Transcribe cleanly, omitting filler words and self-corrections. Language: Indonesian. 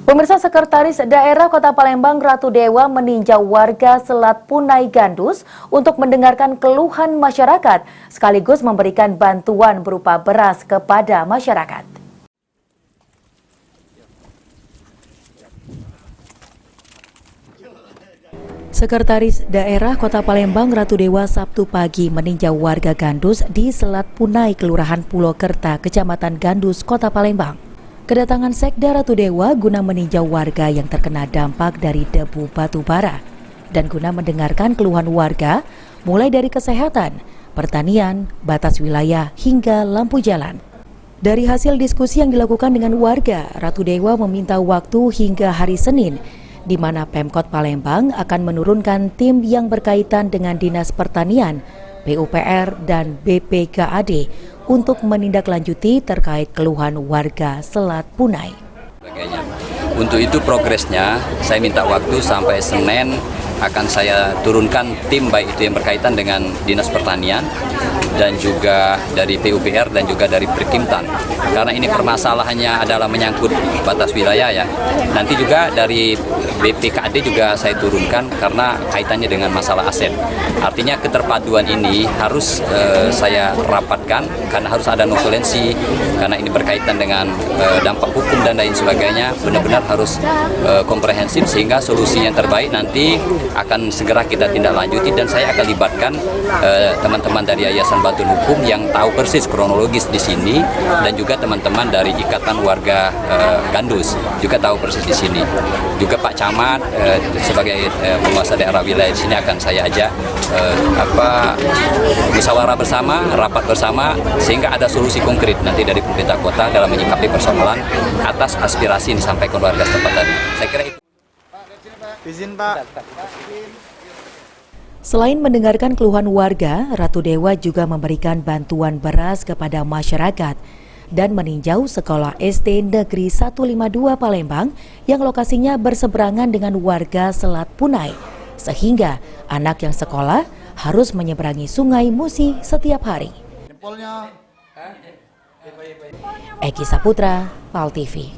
Pemirsa, Sekretaris Daerah Kota Palembang Ratu Dewa meninjau warga Selat Punai Gandus untuk mendengarkan keluhan masyarakat, sekaligus memberikan bantuan berupa beras kepada masyarakat. Sekretaris Daerah Kota Palembang Ratu Dewa Sabtu pagi meninjau warga Gandus di Selat Punai, Kelurahan Pulau Kerta, Kecamatan Gandus, Kota Palembang. Kedatangan Sekda Ratu Dewa guna meninjau warga yang terkena dampak dari debu batu bara dan guna mendengarkan keluhan warga mulai dari kesehatan, pertanian, batas wilayah hingga lampu jalan. Dari hasil diskusi yang dilakukan dengan warga, Ratu Dewa meminta waktu hingga hari Senin di mana Pemkot Palembang akan menurunkan tim yang berkaitan dengan Dinas Pertanian, PUPR, dan BPKAD untuk menindaklanjuti terkait keluhan warga Selat Punai. Untuk itu progresnya saya minta waktu sampai Senin akan saya turunkan tim, baik itu yang berkaitan dengan Dinas Pertanian dan juga dari PUPR dan juga dari Perkimtan, karena ini permasalahannya adalah menyangkut batas wilayah ya. Nanti juga dari BPKAD juga saya turunkan karena kaitannya dengan masalah aset. Artinya keterpaduan ini harus saya rapatkan karena harus ada notulensi, karena ini berkaitan dengan dampak hukum dan lain sebagainya, benar-benar harus komprehensif sehingga solusi yang terbaik nanti akan segera kita tindak lanjuti, dan saya akan libatkan teman-teman dari Yayasan Bantuan Hukum yang tahu persis kronologis di sini, dan juga teman-teman dari Ikatan Warga Gandus juga tahu persis di sini. Juga Pak Camat sebagai penguasa daerah wilayah di sini akan saya ajak musyawarah bersama, rapat bersama, sehingga ada solusi konkret nanti dari pemerintah kota dalam menyikapi persoalan atas aspirasi yang disampaikan warga setempat tadi. Saya kira itu. Izin Pak. Selain mendengarkan keluhan warga, Ratu Dewa juga memberikan bantuan beras kepada masyarakat dan meninjau sekolah SD Negeri 152 Palembang yang lokasinya berseberangan dengan warga Selat Punai, sehingga anak yang sekolah harus menyeberangi Sungai Musi setiap hari. Eki Saputra, PAL TV.